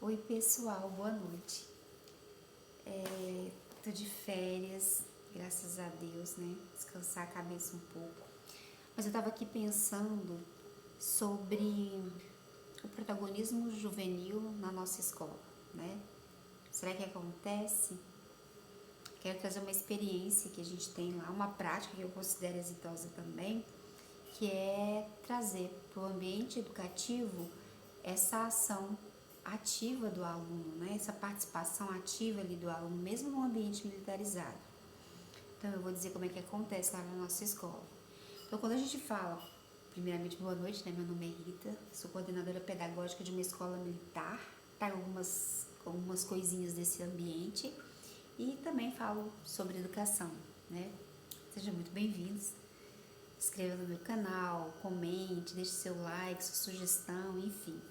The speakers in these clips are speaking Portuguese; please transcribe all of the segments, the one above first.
Oi pessoal, boa noite. Tô de férias, graças a Deus, né? Descansar a cabeça um pouco. Mas eu tava aqui pensando sobre o protagonismo juvenil na nossa escola, né? Será que acontece? Quero trazer uma experiência que a gente tem lá, uma prática que eu considero exitosa também, que é trazer para o ambiente educativo essa ação ativa do aluno, né? Essa participação ativa ali do aluno, mesmo no ambiente militarizado. Então eu vou dizer como é que acontece lá na nossa escola. Então quando a gente fala, primeiramente boa noite, né? Meu nome é Rita, sou coordenadora pedagógica de uma escola militar, trago algumas coisinhas desse ambiente e também falo sobre educação, né? Sejam muito bem-vindos. Inscreva no meu canal, comente, deixe seu like, sua sugestão, enfim,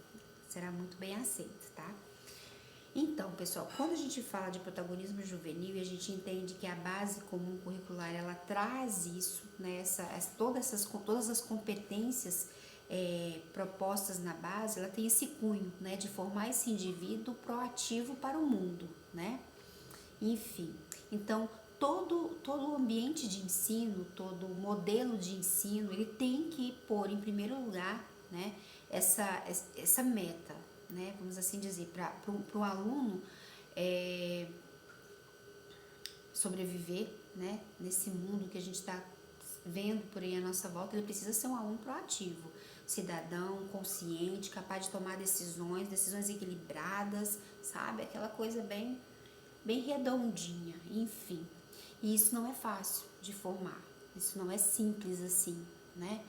será muito bem aceito, tá? Então, pessoal, quando a gente fala de protagonismo juvenil e a gente entende que a base comum curricular ela traz isso, né, todas as competências propostas na base, ela tem esse cunho, né, de formar esse indivíduo proativo para o mundo, né? Enfim, então todo o ambiente de ensino, todo o modelo de ensino, ele tem que pôr em primeiro lugar, né, essa meta, né, vamos assim dizer, para o aluno sobreviver, né, nesse mundo que a gente está vendo por aí à nossa volta, ele precisa ser um aluno proativo, cidadão, consciente, capaz de tomar decisões equilibradas, sabe, aquela coisa bem redondinha, enfim. E isso não é fácil de formar, isso não é simples assim, né?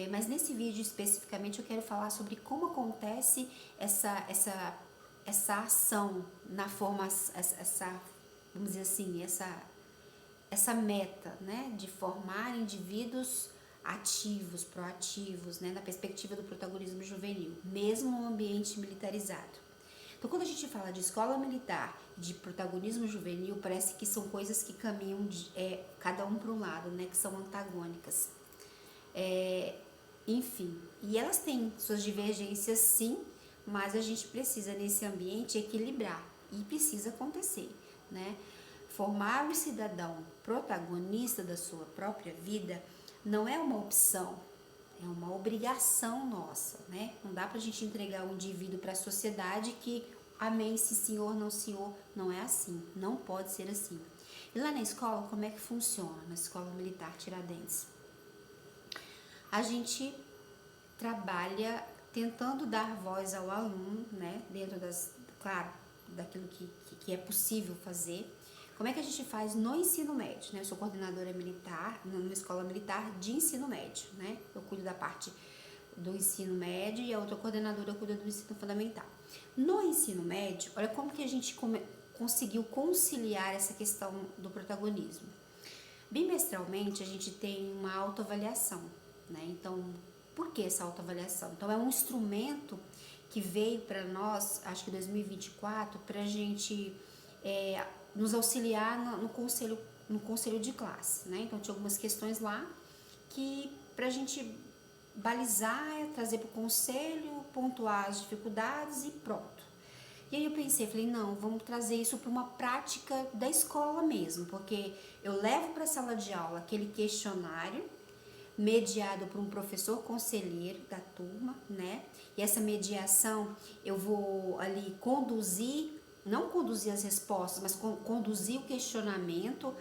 Mas nesse vídeo especificamente eu quero falar sobre como acontece essa ação na formação, vamos dizer assim, essa meta, né, de formar indivíduos ativos, proativos, né, na perspectiva do protagonismo juvenil, mesmo no ambiente militarizado. Então, quando a gente fala de escola militar, de protagonismo juvenil, parece que são coisas que caminham cada um para um lado, né, que são antagônicas. Enfim, e elas têm suas divergências sim, mas a gente precisa nesse ambiente equilibrar e precisa acontecer, né? Formar o cidadão protagonista da sua própria vida não é uma opção, é uma obrigação nossa, né? Não dá pra gente entregar o indivíduo para a sociedade que amém, se senhor, não é assim, não pode ser assim. E lá na escola, como é que funciona? Na escola militar Tiradentes, a gente trabalha tentando dar voz ao aluno, né? Dentro claro, daquilo que é possível fazer. Como é que a gente faz no ensino médio, né? Eu sou coordenadora militar, numa escola militar de ensino médio, né? Eu cuido da parte do ensino médio e a outra coordenadora cuida do ensino fundamental. No ensino médio, olha como que a gente conseguiu conciliar essa questão do protagonismo. Bimestralmente, a gente tem uma autoavaliação, né? Então, por que essa autoavaliação? Então, é um instrumento que veio para nós, acho que em 2024, para a gente nos auxiliar no conselho de classe, né? Então, tinha algumas questões lá que para a gente balizar, trazer para o conselho, pontuar as dificuldades e pronto. E aí eu pensei, falei, não, vamos trazer isso para uma prática da escola mesmo, porque eu levo para a sala de aula aquele questionário mediado por um professor conselheiro da turma, né? E essa mediação eu vou ali não conduzir as respostas, mas conduzir o questionamento,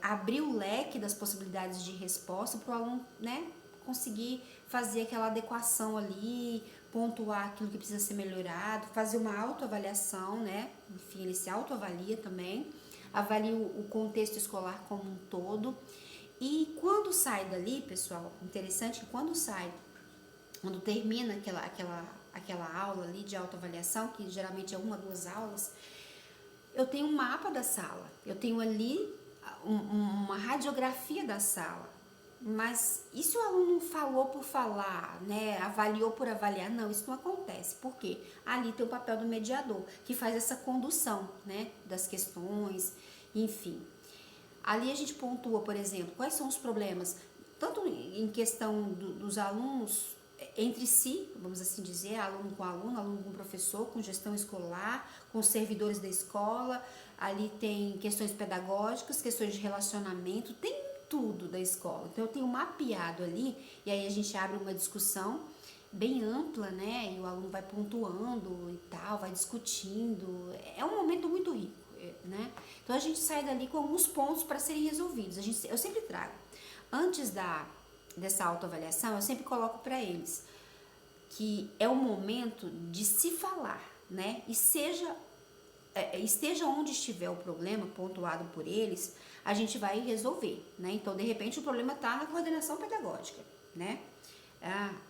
abrir o leque das possibilidades de resposta para o aluno, né, conseguir fazer aquela adequação ali, pontuar aquilo que precisa ser melhorado, fazer uma autoavaliação, né? Enfim, ele se autoavalia também, avalia o contexto escolar como um todo. E quando sai dali, pessoal, interessante que quando termina aquela aula ali de autoavaliação, que geralmente é 1 ou 2 aulas, eu tenho um mapa da sala, eu tenho ali uma radiografia da sala. Mas e se o aluno falou por falar, né, avaliou por avaliar? Não, isso não acontece. Por quê? Ali tem o papel do mediador, que faz essa condução, né, das questões, enfim. Ali a gente pontua, por exemplo, quais são os problemas, tanto em questão dos alunos entre si, vamos assim dizer, aluno com aluno, aluno com professor, com gestão escolar, com os servidores da escola. Ali tem questões pedagógicas, questões de relacionamento, tem tudo da escola. Então eu tenho mapeado ali, e aí a gente abre uma discussão bem ampla, né? E o aluno vai pontuando e tal, vai discutindo. É um momento muito rico, né? Então a gente sai dali com alguns pontos para serem resolvidos. Eu sempre trago. Antes dessa autoavaliação, eu sempre coloco para eles que é o momento de se falar, né? E esteja onde estiver o problema pontuado por eles, a gente vai resolver, né? Então, de repente, o problema está na coordenação pedagógica, né?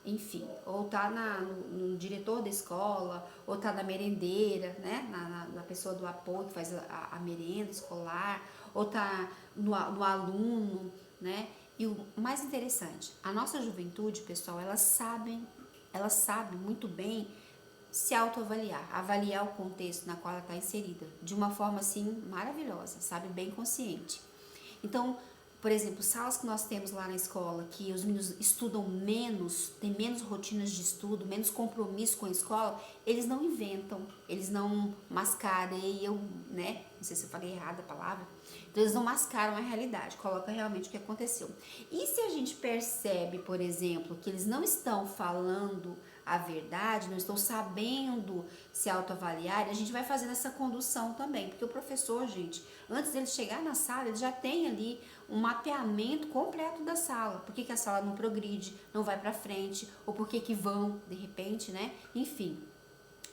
Enfim, ou tá no diretor da escola, ou tá na merendeira, né? Na pessoa do apoio que faz a merenda escolar, ou tá no aluno, né? E o mais interessante, a nossa juventude, pessoal, ela sabe muito bem se autoavaliar, avaliar o contexto na qual ela está inserida, de uma forma assim maravilhosa, sabe, bem consciente. Então, por exemplo, salas que nós temos lá na escola, que os meninos estudam menos, têm menos rotinas de estudo, menos compromisso com a escola, eles não inventam, eles não mascaram, né, não sei se eu falei errado a palavra, então eles não mascaram a realidade, colocam realmente o que aconteceu. E se a gente percebe, por exemplo, que eles não estão falando a verdade, não estão sabendo se autoavaliar, a gente vai fazendo essa condução também, porque o professor, gente, antes dele chegar na sala, ele já tem ali um mapeamento completo da sala, por que a sala não progride, não vai para frente, ou por que vão, de repente, né? Enfim,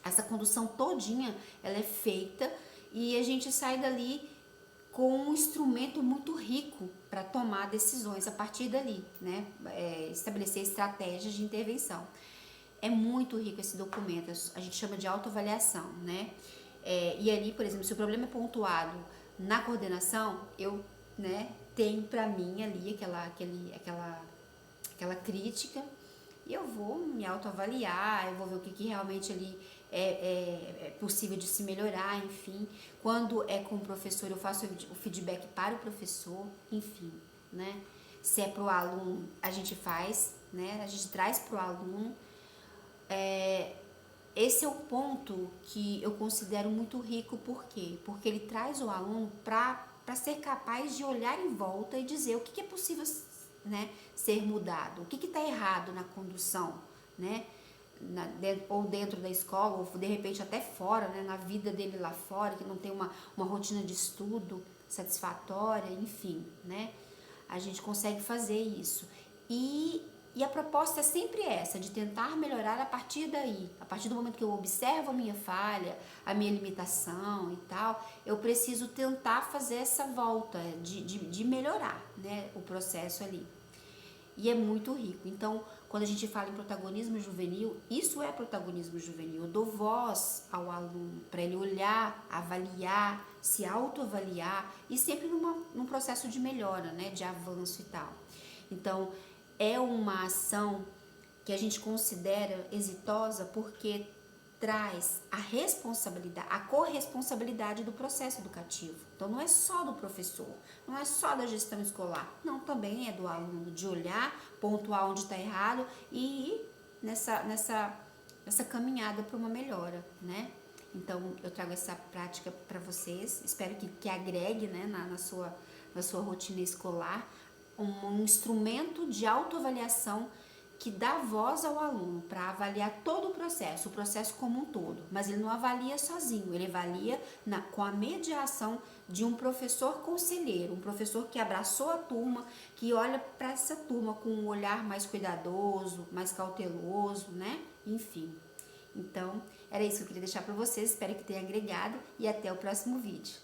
essa condução todinha, ela é feita e a gente sai dali com um instrumento muito rico para tomar decisões a partir dali, né? Estabelecer estratégias de intervenção. É muito rico esse documento, a gente chama de autoavaliação, né? E ali, por exemplo, se o problema é pontuado na coordenação, eu, né, tenho para mim ali aquela crítica e eu vou me autoavaliar, eu vou ver o que realmente ali é possível de se melhorar, enfim. Quando é com o professor, eu faço o feedback para o professor, enfim, né? Se é para o aluno, a gente faz, né? A gente traz para o aluno. Esse é o ponto que eu considero muito rico, por quê? Porque ele traz o aluno para ser capaz de olhar em volta e dizer o que é possível, né, ser mudado, o que está errado na condução, né, ou dentro da escola, ou de repente até fora, né, na vida dele lá fora, que não tem uma rotina de estudo satisfatória, enfim, né, a gente consegue fazer isso. E a proposta é sempre essa, de tentar melhorar a partir daí. A partir do momento que eu observo a minha falha, a minha limitação e tal, eu preciso tentar fazer essa volta de melhorar, né, o processo ali. E é muito rico. Então, quando a gente fala em protagonismo juvenil, isso é protagonismo juvenil. Eu dou voz ao aluno para ele olhar, avaliar, se autoavaliar e sempre num processo de melhora, né, de avanço e tal. Então, é uma ação que a gente considera exitosa porque traz a responsabilidade, a corresponsabilidade do processo educativo. Então não é só do professor, não é só da gestão escolar, não, também é do aluno, de olhar, pontuar onde está errado e ir nessa caminhada para uma melhora, né? Então eu trago essa prática para vocês, espero que agregue, né, na sua rotina escolar, um instrumento de autoavaliação que dá voz ao aluno para avaliar todo o processo como um todo, mas ele não avalia sozinho, ele avalia com a mediação de um professor conselheiro, um professor que abraçou a turma, que olha para essa turma com um olhar mais cuidadoso, mais cauteloso, né? Enfim. Então, era isso que eu queria deixar para vocês, espero que tenha agregado e até o próximo vídeo.